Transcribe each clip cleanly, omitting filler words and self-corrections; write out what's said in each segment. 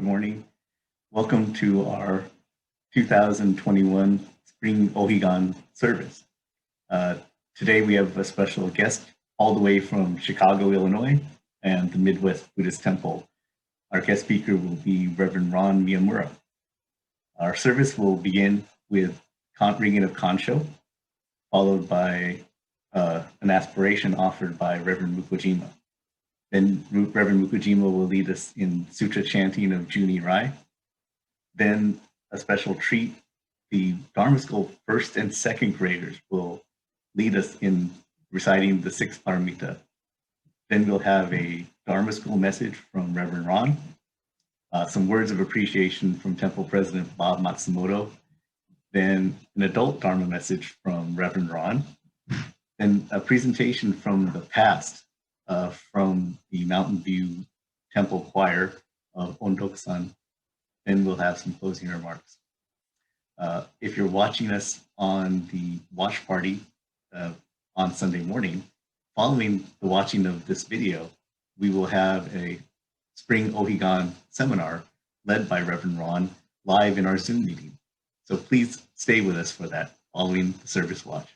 Good morning. Welcome to our 2021 Spring O-higan service. Today we have a special guest all the way from Chicago, Illinois, and the Mid-West Buddhist Temple. Our guest speaker will be Reverend Ron Miyamura. Our service will begin with ringing of Kancho, followed by an aspiration offered by Reverend Mukojima. Then Reverend Mukojima will lead us in sutra chanting of Junirai. Then a special treat, the Dharma School first and second graders will lead us in reciting the Six Paramitas. Then we'll have a Dharma School message from Reverend Ron, some words of appreciation from Temple President Bob Matsumoto, then an adult Dharma message from Reverend Ron, then a presentation from the past from the Mountain View Temple Choir of Ondokusan. Then we'll have some closing remarks. If you're watching us on the watch party on Sunday morning, following the watching of this video, we will have a Spring O-higan seminar led by Reverend Ron live in our Zoom meeting. So please stay with us for that following the service watch.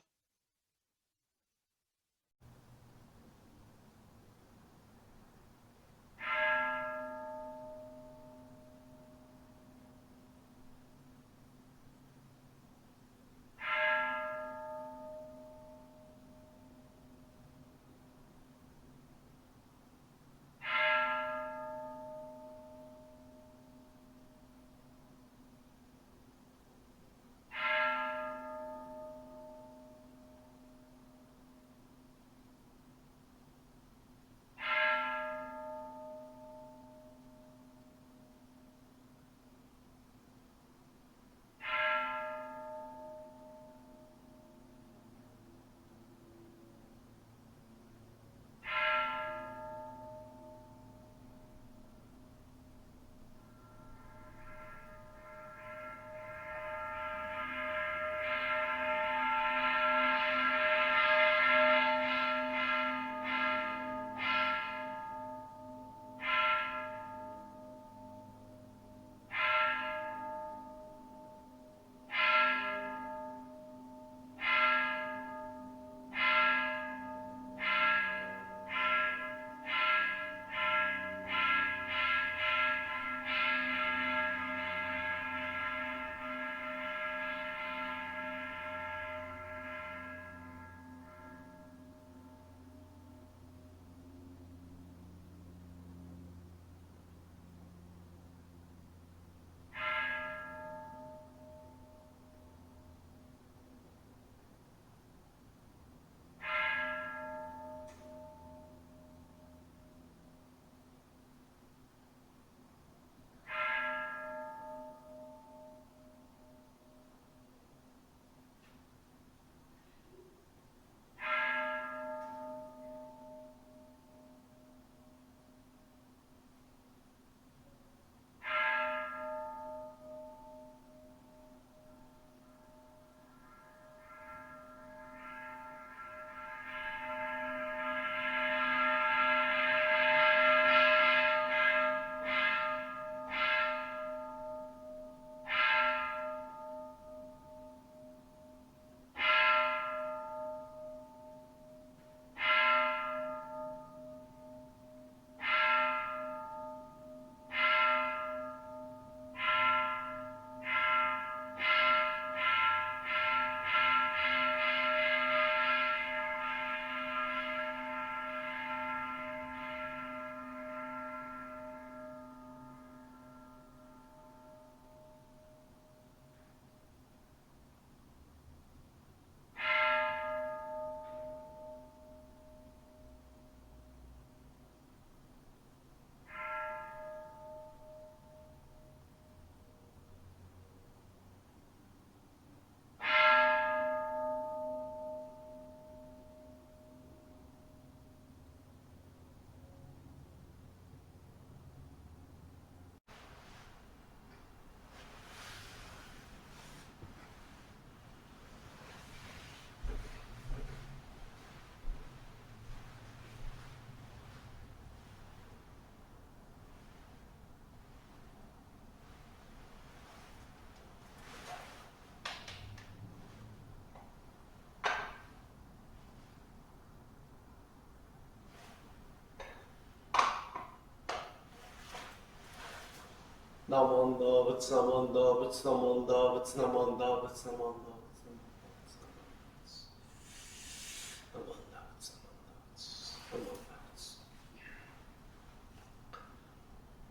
Namondo, Vitsnamondo, Vitsnamondo, Vitsnamondo, Vitsnamondo,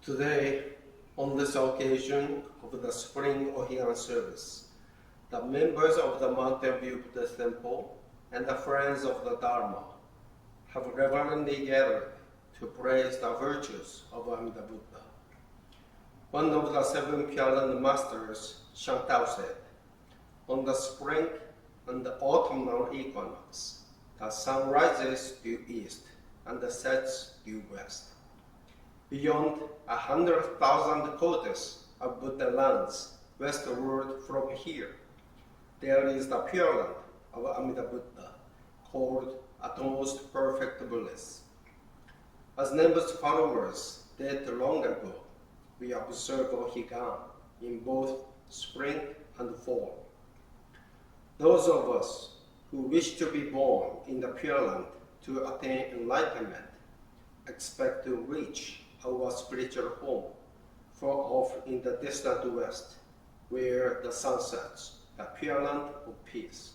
Today, on this occasion of the spring O-higan service, the members of the Mountain View Buddhist Temple and the friends of the Dharma have reverently gathered to praise the virtues of Amida Buddha. One of the seven Pure masters, Shantao, said, on the spring and the autumnal equinox, the sun rises due east and sets due west. Beyond 100,000 kotas of Buddha lands westward from here, there is the Pure Land of Amida Buddha, called utmost perfect bliss. As Nembu's followers did long ago, we observe O-higan in both spring and fall. Those of us who wish to be born in the Pure Land to attain enlightenment expect to reach our spiritual home far off in the distant west, where the sun sets, the Pure Land of peace.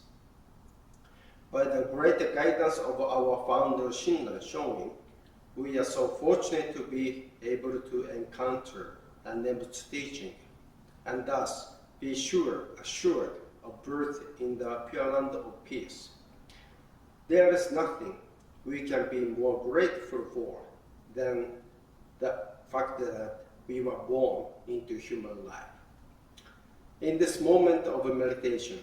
By the great guidance of our founder Shinran Shonin, we are so fortunate to be able to encounter the Nembu's teaching, and thus be assured of birth in the Pure Land of peace. There is nothing we can be more grateful for than the fact that we were born into human life. In this moment of meditation,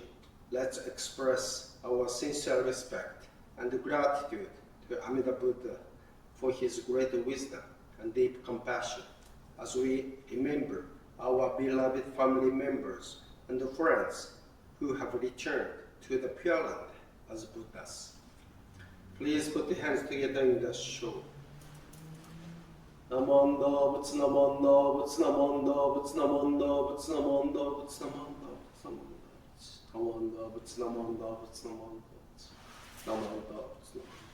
let's express our sincere respect and gratitude to Amida Buddha for his great wisdom and deep compassion as we remember our beloved family members and friends who have returned to the Pure Land as Buddhas. Please put your hands together in the show. Namondo, Vitsnamondo, Vitsnamondo, Vitsnamondo, Vitsnamondo, Vitsnamondo, Vitsnamondo, Vitsnamondo, Vitsnamondo, Namondo, Vitsnamondo.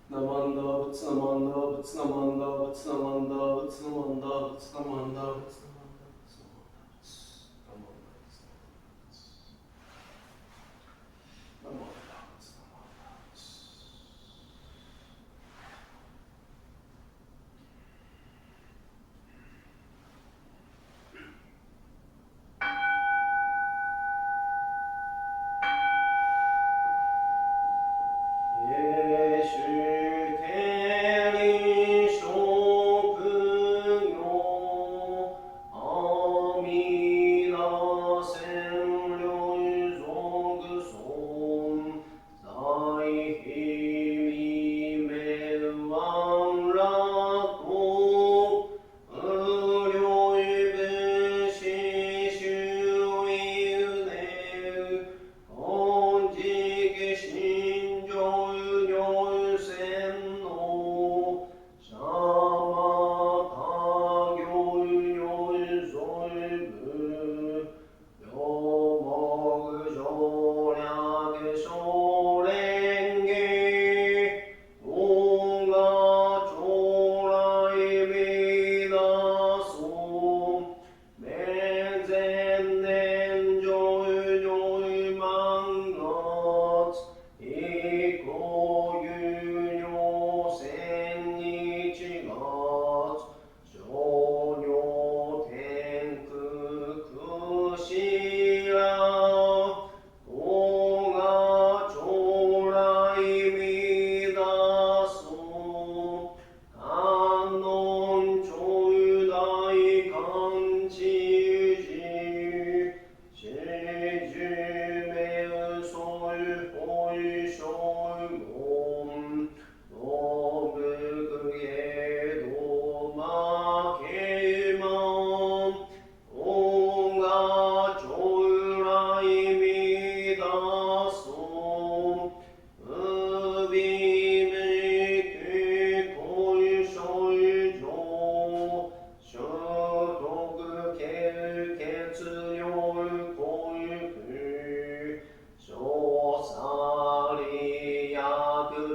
Namondo, Vitsnamondo, Vitsnamondo, Vitsnamondo, Vitsnamondo, Vitsnamondo, Vitsnamondo.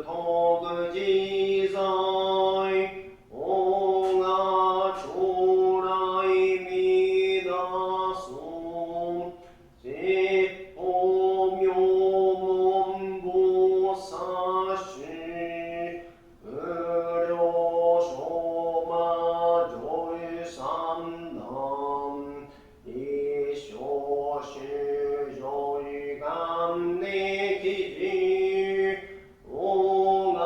徳自在王が将来見出す十方妙門菩薩子無量諸魔女三男一生修女願力寺王が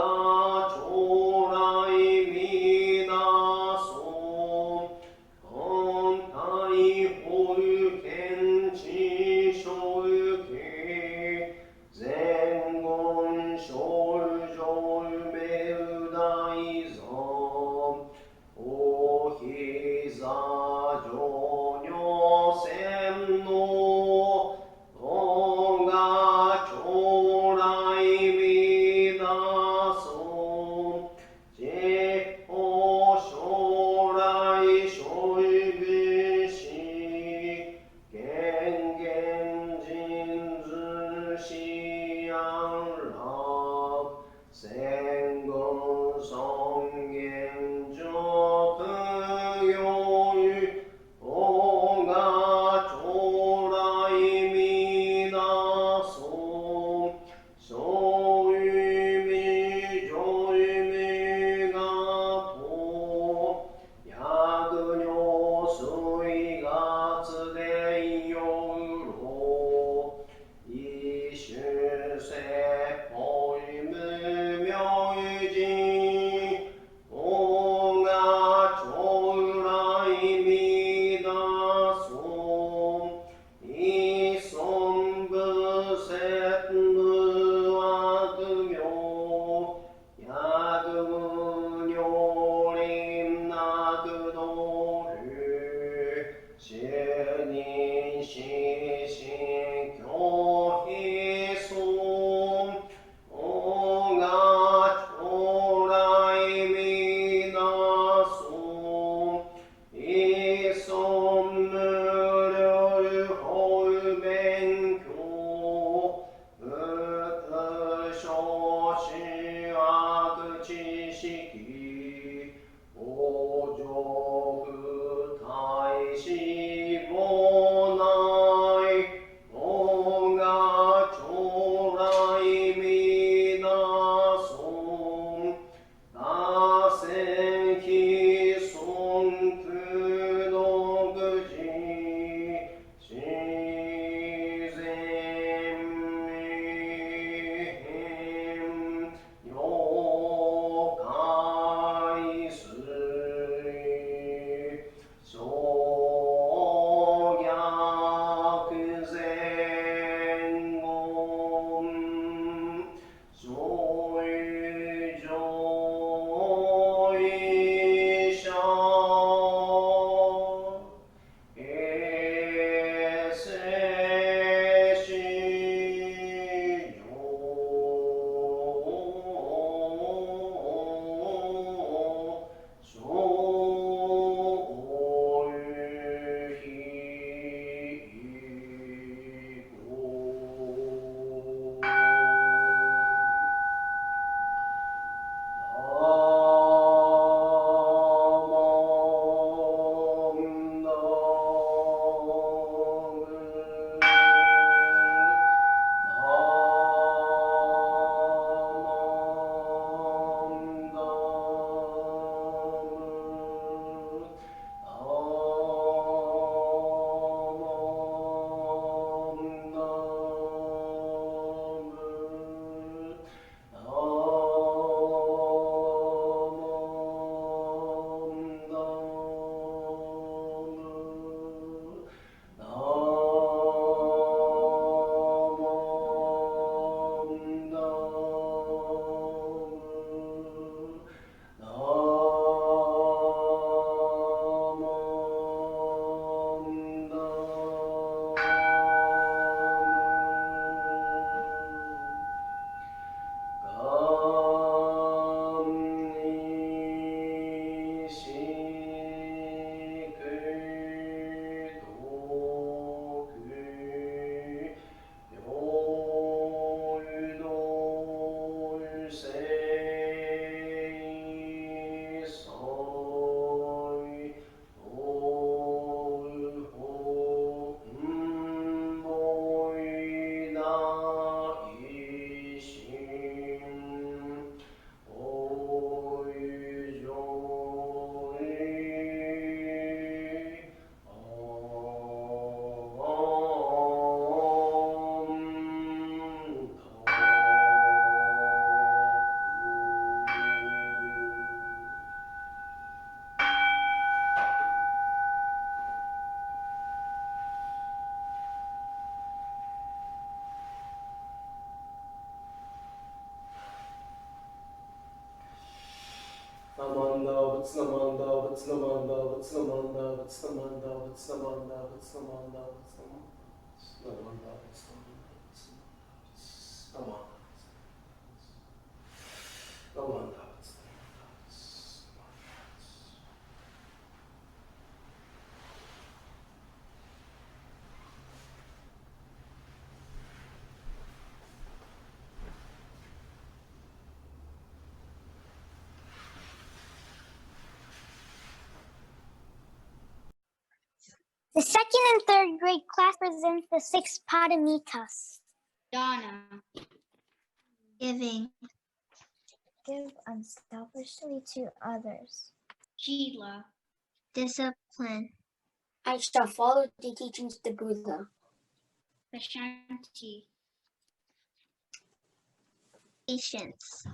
Vitsnamanda, Vitsnamanda, Vitsnamanda, Vitsnamanda, Vitsnamanda, Vitsnamanda, Vitsnamanda, Vitsnamanda. The second and third grade class presents the Six Paramitas. Dana. Giving. Give unselfishly to others. Sheila. Discipline. I shall follow the teachings of the Buddha. Ashanti. Patience.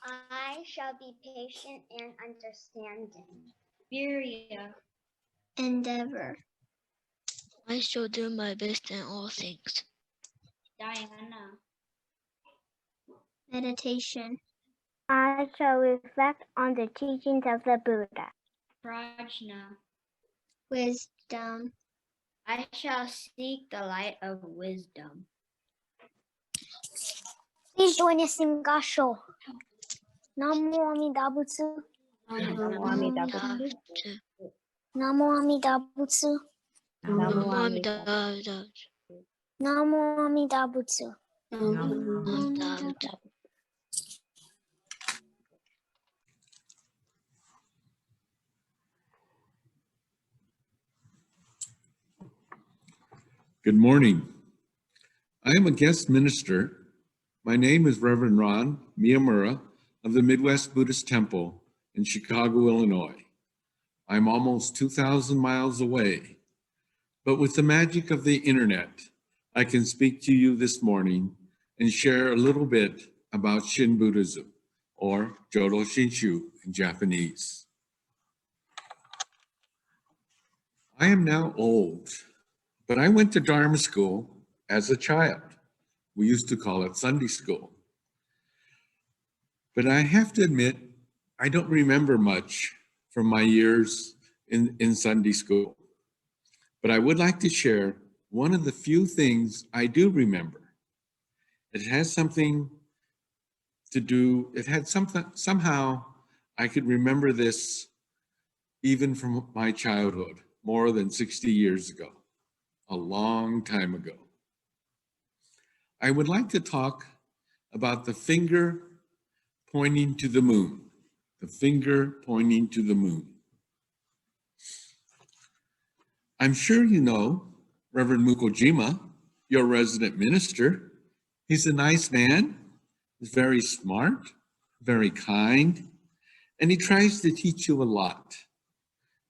I shall be patient and understanding. Virya. Endeavor. I shall do my best in all things. Diana. Meditation. I shall reflect on the teachings of the Buddha. Prajna. Wisdom. I shall seek the light of wisdom. Please join us in Gasho. Namo Amida Butsu. Namo Amida Namo Amida Butsu. Namo Amida Namo Amida Butsu. Good morning. I am a guest minister. My name is Reverend Ron Miyamura of the Mid-West Buddhist Temple in Chicago, Illinois. I'm almost 2,000 miles away, but with the magic of the internet, I can speak to you this morning and share a little bit about Shin Buddhism, or Jodo Shinshu in Japanese. I am now old, but I went to Dharma School as a child. We used to call it Sunday school. But I have to admit, I don't remember much from my years in Sunday school. But I would like to share one of the few things I do remember. It has something to do, somehow I could remember this even from my childhood, more than 60 years ago, a long time ago. I would like to talk about the finger pointing to the moon, the finger pointing to the moon. I'm sure you know Reverend Mukojima, your resident minister. He's a nice man, he's very smart, very kind, and he tries to teach you a lot.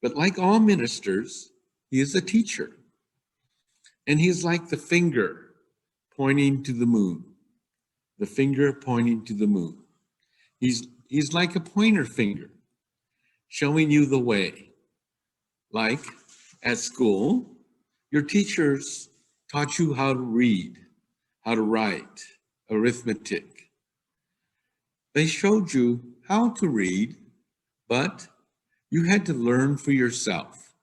But like all ministers, he is a teacher. And he is like the finger pointing to the moon, the finger pointing to the moon. He's like a pointer finger, showing you the way. Like at school, your teachers taught you how to read, how to write, arithmetic. They showed you how to read, but you had to learn for yourself.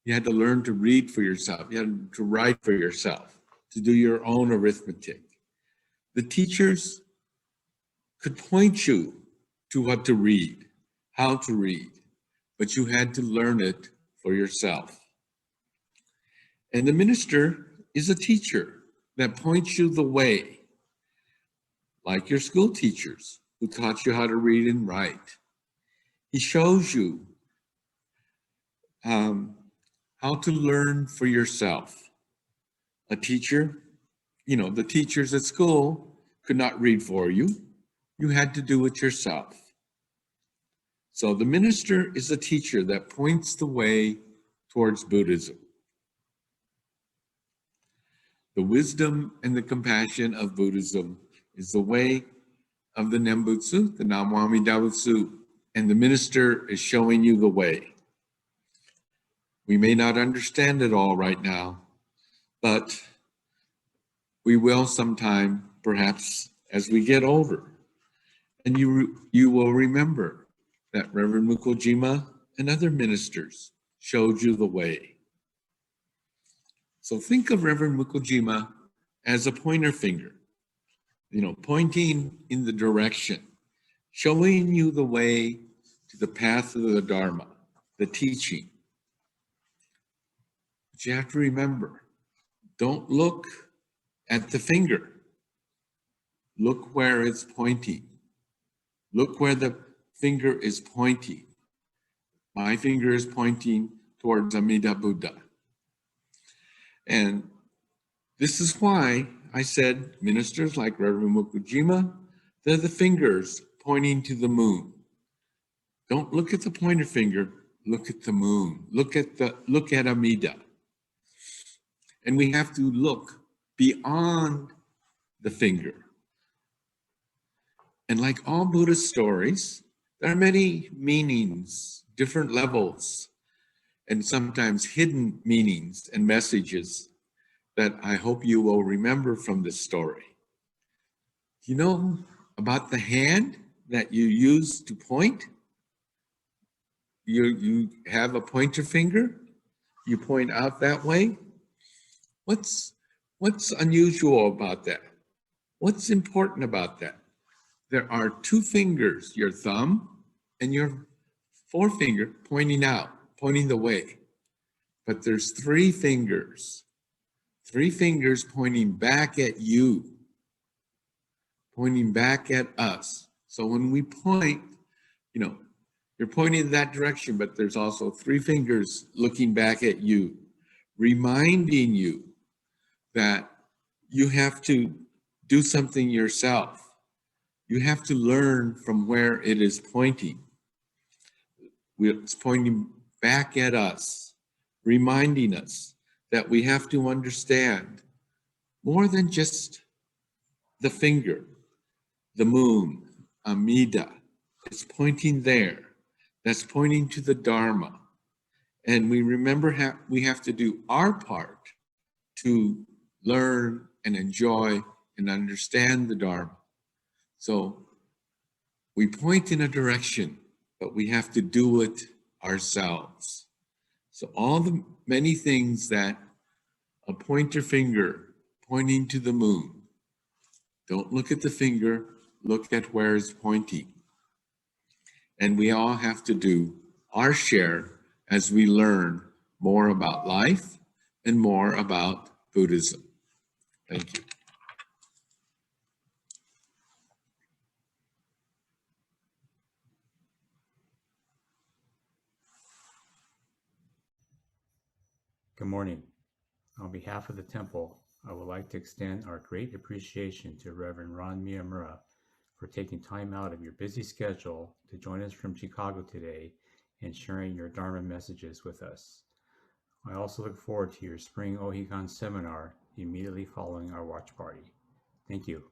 You had to learn to read for yourself. You had to write for yourself, to do your own arithmetic. The teachers could point you to what to read, how to read, but you had to learn it for yourself. And the minister is a teacher that points you the way, like your school teachers who taught you how to read and write. He shows you how to learn for yourself. A teacher, the teachers at school could not read for you. You had to do it yourself. So the minister is a teacher that points the way towards Buddhism. The wisdom and the compassion of Buddhism is the way of the Nembutsu, the Namo Amida Butsu, and the minister is showing you the way. We may not understand it all right now, but we will sometime, perhaps as we get older. And you will remember that Reverend Mukojima and other ministers showed you the way. So think of Reverend Mukojima as a pointer finger, pointing in the direction, showing you the way to the path of the Dharma, the teaching. But you have to remember, don't look at the finger. Look where it's pointing. Look where the finger is pointing. My finger is pointing towards Amida Buddha. And this is why I said ministers like Reverend Mukojima, they're the fingers pointing to the moon. Don't look at the pointer finger, look at the moon. Look at Amida. And we have to look beyond the finger. And like all Buddhist stories, there are many meanings, different levels, and sometimes hidden meanings and messages that I hope you will remember from this story. You know about the hand that you use to point? You have a pointer finger, you point out that way. What's unusual about that? What's important about that? There are two fingers, your thumb and your forefinger pointing out, pointing the way. But there's three fingers pointing back at you, pointing back at us. So when we point, you're pointing in that direction, but there's also three fingers looking back at you, reminding you that you have to do something yourself. You have to learn from where it is pointing. It's pointing back at us, reminding us that we have to understand more than just the finger, the moon, Amida. It's pointing there. That's pointing to the Dharma. And we remember we have to do our part to learn and enjoy and understand the Dharma. So we point in a direction, but we have to do it ourselves. So all the many things that a pointer finger pointing to the moon, don't look at the finger, look at where it's pointing. And we all have to do our share as we learn more about life and more about Buddhism. Thank you. Good morning. On behalf of the temple, I would like to extend our great appreciation to Reverend Ron Miyamura for taking time out of your busy schedule to join us from Chicago today and sharing your Dharma messages with us. I also look forward to your spring O-higan seminar immediately following our watch party. Thank you.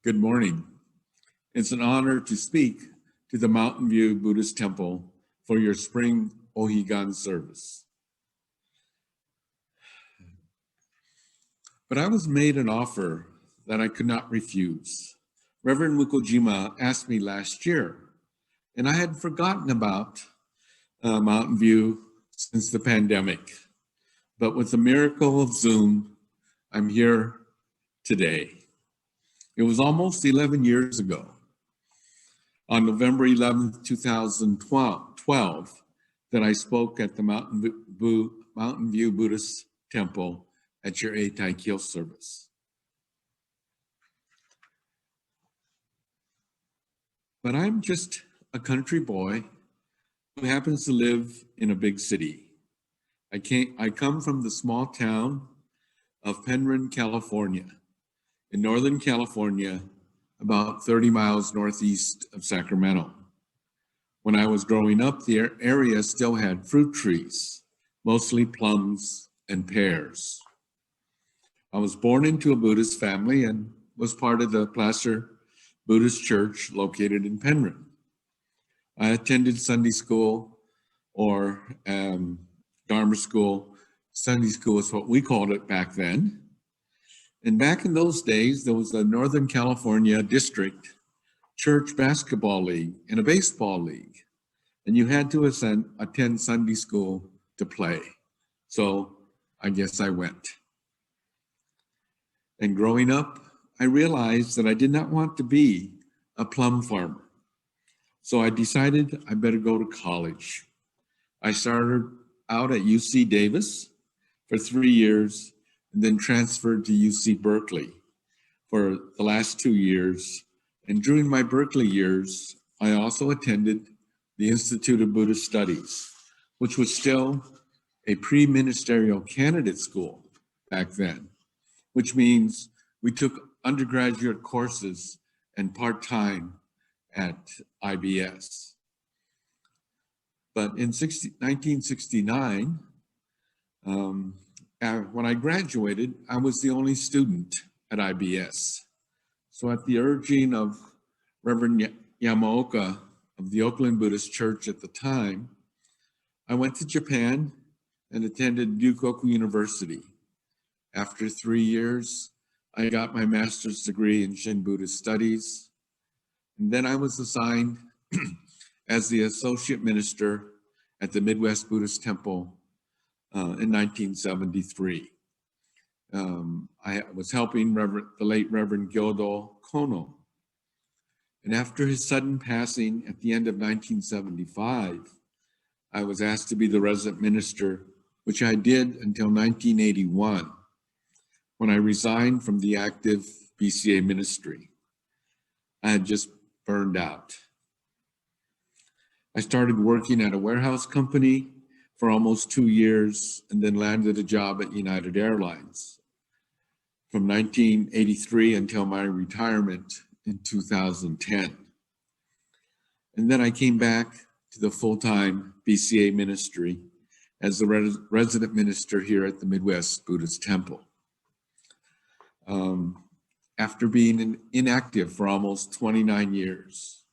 Good morning. It's an honor to speak to the Mountain View Buddhist Temple for your spring O-higan service. But I was made an offer that I could not refuse. Reverend Mukojima asked me last year, and I had forgotten about Mountain View since the pandemic. But with the miracle of Zoom, I'm here today. It was almost 11 years ago, on November 11th, 2012, that I spoke at the Mountain View Buddhist Temple at your Eitai Kyo service. But I'm just a country boy who happens to live in a big city. I come from the small town of Penryn, California, in Northern California, about 30 miles northeast of Sacramento. When I was growing up, the area still had fruit trees, mostly plums and pears. I was born into a Buddhist family and was part of the Placer Buddhist Church located in Penryn. I attended Sunday school or Dharma School. Sunday school is what we called it back then. And back in those days, there was a Northern California district church basketball league and a baseball league. And you had to attend Sunday school to play. So I guess I went. And growing up, I realized that I did not want to be a plum farmer. So I decided I better go to college. I started out at UC Davis for 3 years and then transferred to UC Berkeley for the last 2 years. And during my Berkeley years, I also attended the Institute of Buddhist Studies, which was still a pre-ministerial candidate school back then, which means we took undergraduate courses and part-time at IBS. But in 1969, when I graduated, I was the only student at IBS. So at the urging of Reverend Yamaoka of the Oakland Buddhist Church at the time, I went to Japan and attended Ryukoku University. After 3 years, I got my master's degree in Shin Buddhist Studies. And then I was assigned as the associate minister at the Mid-West Buddhist Temple in 1973. I was helping the late Reverend Gyodo Kono. And after his sudden passing at the end of 1975, I was asked to be the resident minister, which I did until 1981, when I resigned from the active BCA ministry. I had just burned out. I started working at a warehouse company for almost 2 years and then landed a job at United Airlines from 1983 until my retirement in 2010. And then I came back to the full-time BCA ministry as the resident minister here at the Mid-West Buddhist Temple. After being inactive for almost 29 years.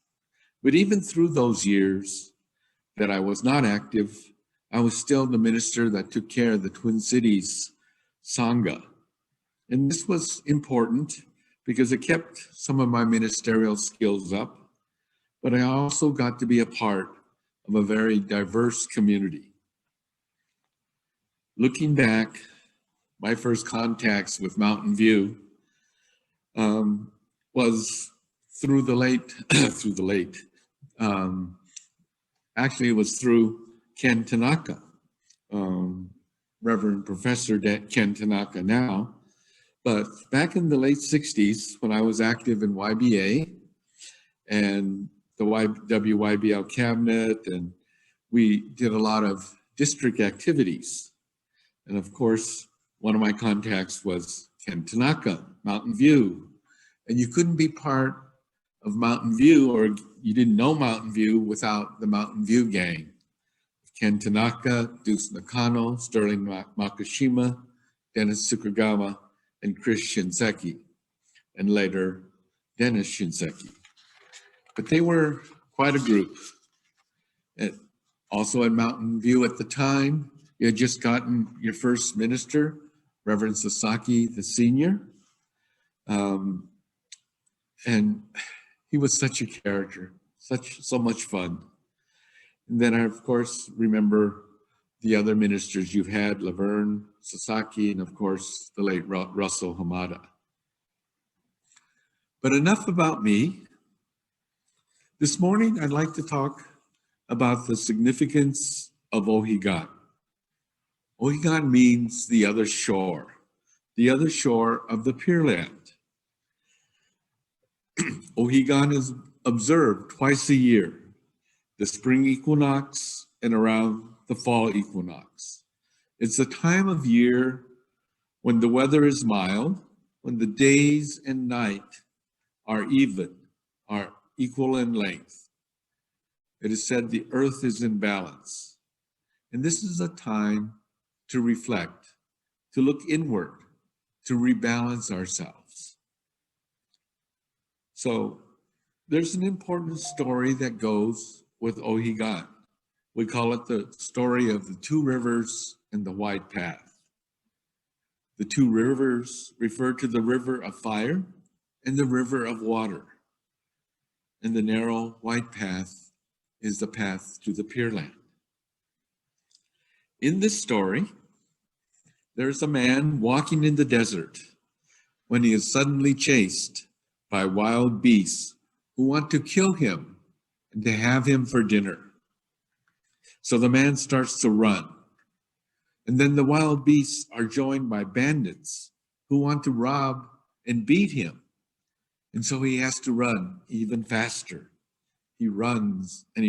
But even through those years that I was not active, I was still the minister that took care of the Twin Cities Sangha. And this was important because it kept some of my ministerial skills up, but I also got to be a part of a very diverse community. Looking back, my first contacts with Mountain View was through the late, actually it was through Ken Tanaka, Reverend Professor Ken Tanaka now. But back in the late 60s, when I was active in YBA and the WYBL cabinet, and we did a lot of district activities. And of course, one of my contacts was Ken Tanaka, Mountain View. And you couldn't be part of Mountain View, or you didn't know Mountain View without the Mountain View gang. Ken Tanaka, Deuce Nakano, Sterling Makashima, Dennis Tsukugawa, and Chris Shinseki, and later Dennis Shinseki. But they were quite a group. And also at Mountain View at the time, you had just gotten your first minister, Reverend Sasaki, the senior. And he was such a character, so much fun. And then I, of course, remember the other ministers you've had, Laverne, Sasaki, and of course, the late Russell Hamada. But enough about me. This morning, I'd like to talk about the significance of O-higan. O-higan means the other shore of the Pure Land. O-higan is observed twice a year, the spring equinox and around the fall equinox. It's a time of year when the weather is mild, when the days and night are equal in length. It is said the earth is in balance. And this is a time to reflect, to look inward, to rebalance ourselves. So there's an important story that goes with O-higan, We call it the story of the two rivers and the white path. The two rivers refer to the river of fire and the river of water. And the narrow white path is the path to the Pure Land. In this story, there's a man walking in the desert when he is suddenly chased by wild beasts who want to kill him and to have him for dinner. So the man starts to run. And then the wild beasts are joined by bandits who want to rob and beat him. And so he has to run even faster. He runs, and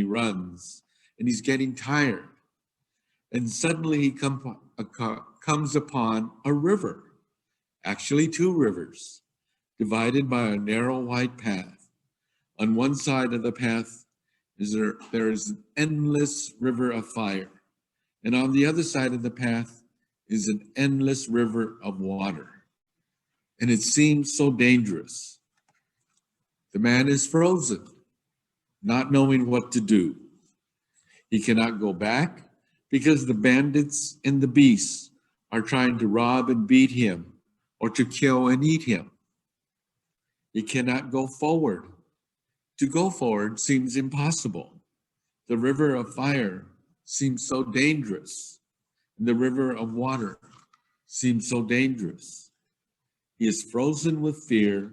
he's getting tired. And suddenly he comes upon a river, actually two rivers, divided by a narrow white path. On one side of the path there is an endless river of fire. And on the other side of the path is an endless river of water. And it seems so dangerous. The man is frozen, not knowing what to do. He cannot go back because the bandits and the beasts are trying to rob and beat him or to kill and eat him. He cannot go forward. To go forward seems impossible. The river of fire seems so dangerous, and the river of water seems so dangerous. He is frozen with fear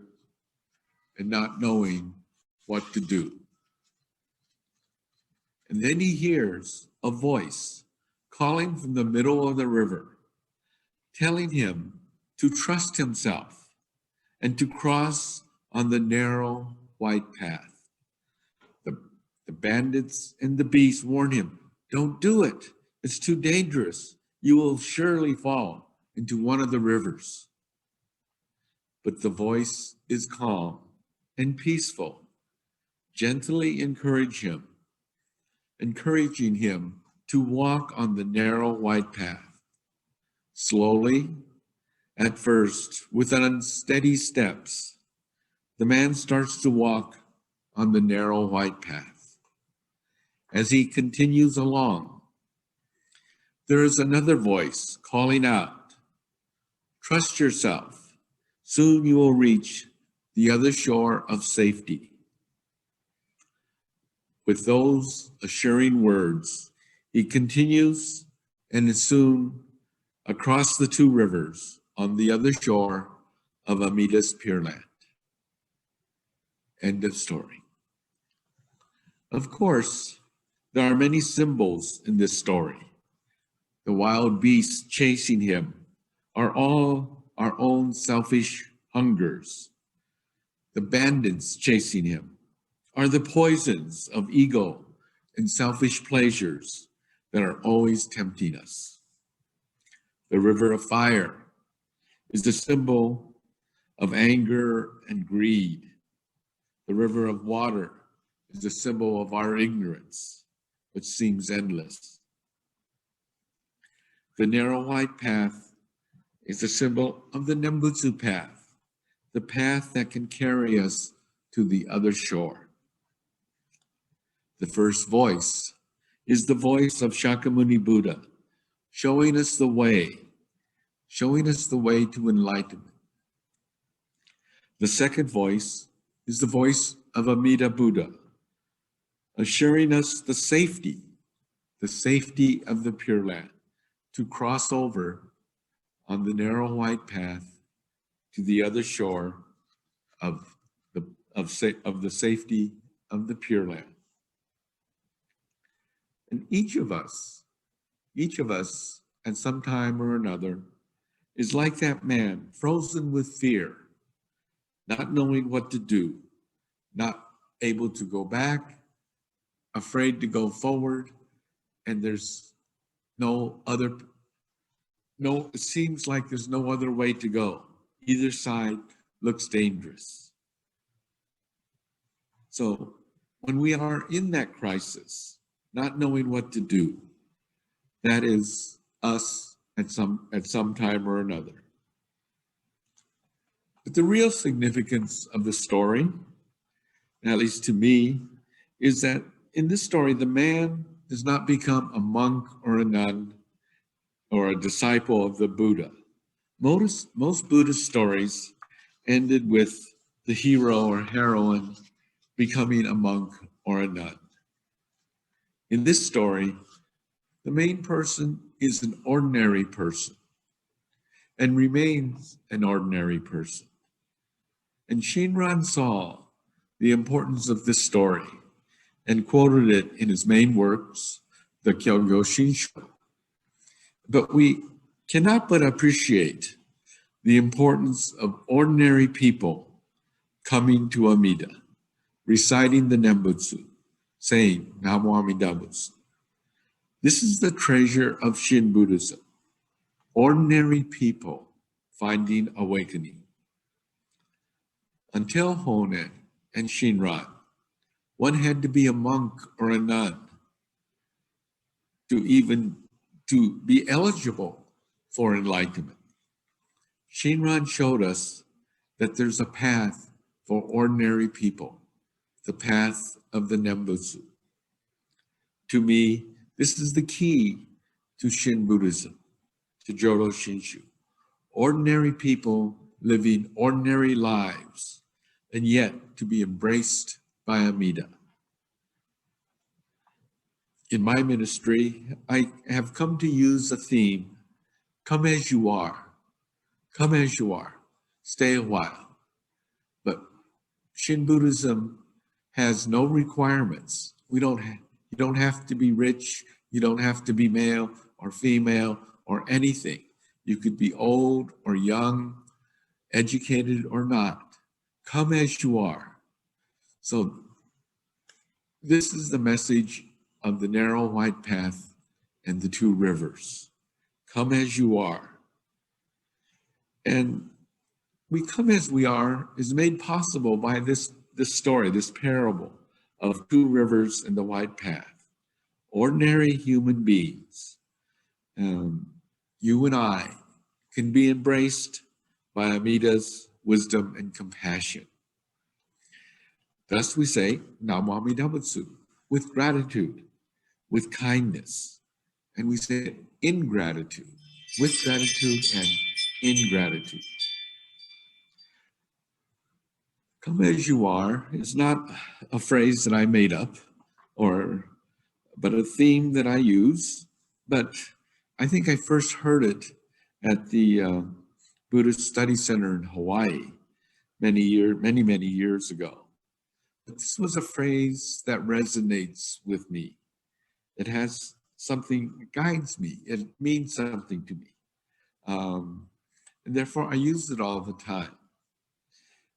and not knowing what to do. And then he hears a voice calling from the middle of the river, telling him to trust himself and to cross on the narrow white path. The bandits and the beasts warn him, don't do it. It's too dangerous. You will surely fall into one of the rivers. But the voice is calm and peaceful, gently encouraging him to walk on the narrow white path. Slowly, at first, with unsteady steps, the man starts to walk on the narrow white path. As he continues along, there is another voice calling out, trust yourself. Soon you will reach the other shore of safety. With those assuring words, he continues and is soon across the two rivers on the other shore of Amita's Pure Land. End of story. Of course, there are many symbols in this story. The wild beasts chasing him are all our own selfish hungers. The bandits chasing him are the poisons of ego and selfish pleasures that are always tempting us. The river of fire is the symbol of anger and greed. The river of water is the symbol of our ignorance, which seems endless. The narrow white path is a symbol of the Nembutsu path, the path that can carry us to the other shore. The first voice is the voice of Shakyamuni Buddha, showing us the way to enlightenment. The second voice is the voice of Amida Buddha, assuring us the safety of the Pure Land, to cross over on the narrow white path to the other shore of the safety of the Pure Land. And each of us at some time or another is like that man, frozen with fear, not knowing what to do, not able to go back, afraid to go forward, and it seems like there's no other way to go. Either side looks dangerous. So when we are in that crisis, not knowing what to do, that is us at some time or another. But the real significance of the story, at least to me, is that in this story, the does not become a monk or a nun or a disciple of the Buddha. Most Buddhist stories ended with the hero or heroine becoming a monk or a nun. In this story, the main person is an ordinary person and remains an ordinary person. And Shinran saw the importance of this story and quoted it in his main works, the Kyogyo Shinsho. But we cannot but appreciate the importance of ordinary people coming to Amida, reciting the Nembutsu, saying Namo Amida Butsu. This is the treasure of Shin Buddhism, ordinary people finding awakening. Until Honen and Shinran, one had to be a monk or a nun to be eligible for enlightenment. Shinran showed us that there's a path for ordinary people, the path of the Nembutsu. To me, this is the key to Shin Buddhism, to Jodo Shinshu. Ordinary people living ordinary lives, and yet to be embraced by Amida. In my ministry, I have come to use a theme, come as you are, come as you are, stay a while. But Shin Buddhism has no requirements. You don't have to be rich, you don't have to be male or female or anything. You could be old or young, educated or not. Come as you are. So this is the message of the narrow white path and the two rivers. Come as you are. And we come as we are is made possible by this story, this parable of two rivers and the white path. Ordinary human beings, you and I, can be embraced by Amida's wisdom and compassion. Thus we say, Namo Amida Butsu, with gratitude, with kindness. And we say it in gratitude, with gratitude and in gratitude. Come as you are is not a phrase that I made up, but a theme that I use. But I think I first heard it at the Buddhist Study Center in Hawaii many years ago. But this was a phrase that resonates with me. It has something, it guides me. It means something to me. And therefore I use it all the time.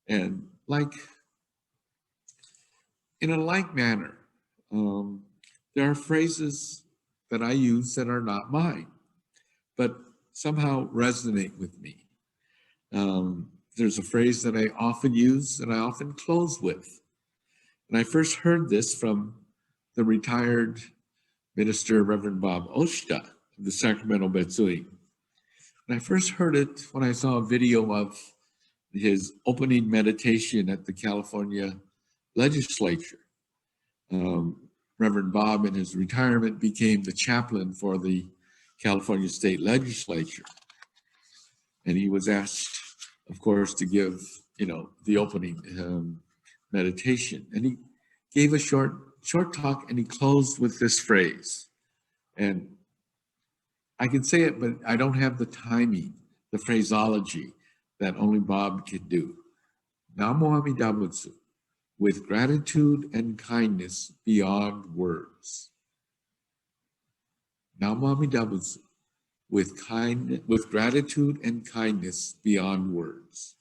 And in a like manner, there are phrases that I use that are not mine, but somehow resonate with me. There's a phrase that I often use and I often close with. And I first heard this from the retired minister, Reverend Bob Oshta of the Sacramento Betsuing. And I first heard it when I saw a video of his opening meditation at the California legislature. Reverend Bob, in his retirement, became the chaplain for the California state legislature. And he was asked, of course, to give, the opening meditation. And he gave a short talk and he closed with this phrase. And I can say it, but I don't have the timing, the phraseology that only Bob could do. Namo Amida Butsu, with gratitude and kindness beyond words. Namo Amida Butsu, with gratitude and kindness beyond words.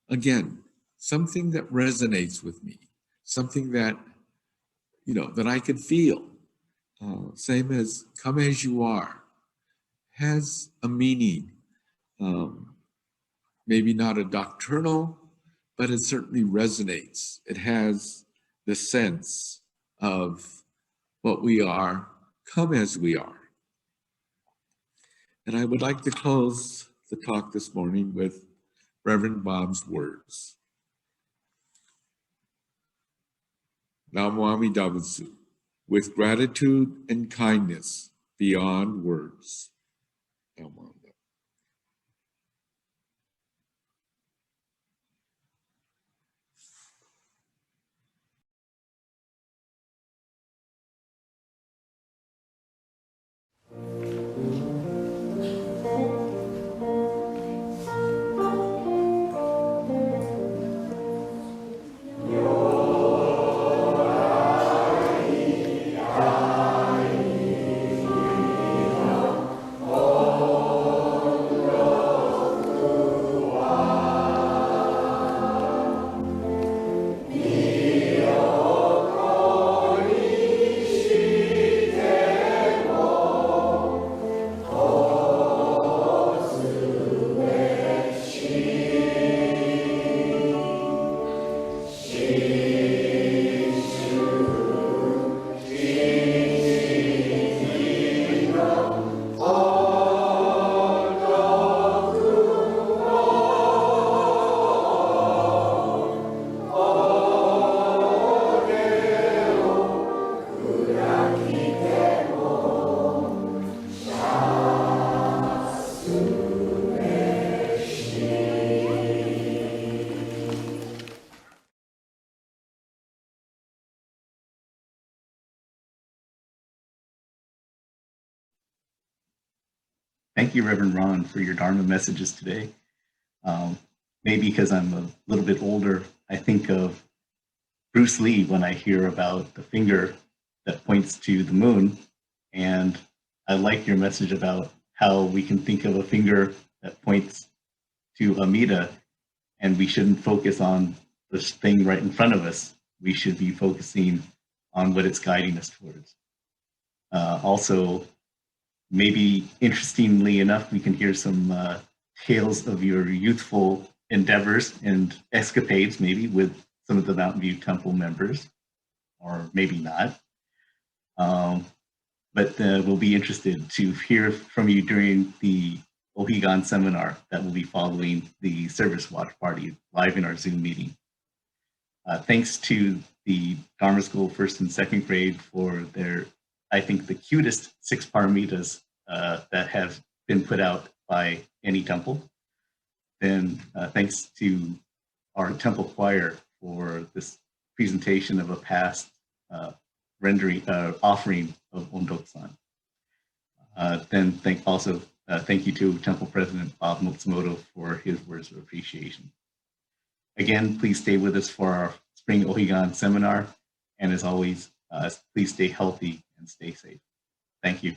Again, something that resonates with me, something that, that I could feel. Same as come as you are, has a meaning. Maybe not a doctrinal, but it certainly resonates. It has the sense of what we are, come as we are. And I would like to close the talk this morning with Reverend Bob's words. Namo Amida Butsu, with gratitude and kindness beyond words. Thank you, Reverend Ron, for your Dharma messages today. Maybe because I'm a little bit older, I think of Bruce Lee when I hear about the finger that points to the moon. And I like your message about how we can think of a finger that points to Amida, and we shouldn't focus on this thing right in front of us. We should be focusing on what it's guiding us towards. Also, maybe interestingly enough, we can hear some tales of your youthful endeavors and escapades, maybe with some of the Mountain View Temple members, or maybe not. But we'll be interested to hear from you during the O-higan seminar that will be following the service watch party live in our Zoom meeting. Thanks to the Dharma School first and second grade for their, I think, the cutest Six Paramitas that have been put out by any temple. Then thanks to our temple choir for this presentation of a past offering of Ondokusan. Then thank you to Temple President Bob Matsumoto for his words of appreciation. Again, please stay with us for our Spring O-higan seminar. And as always, please stay healthy and stay safe. Thank you.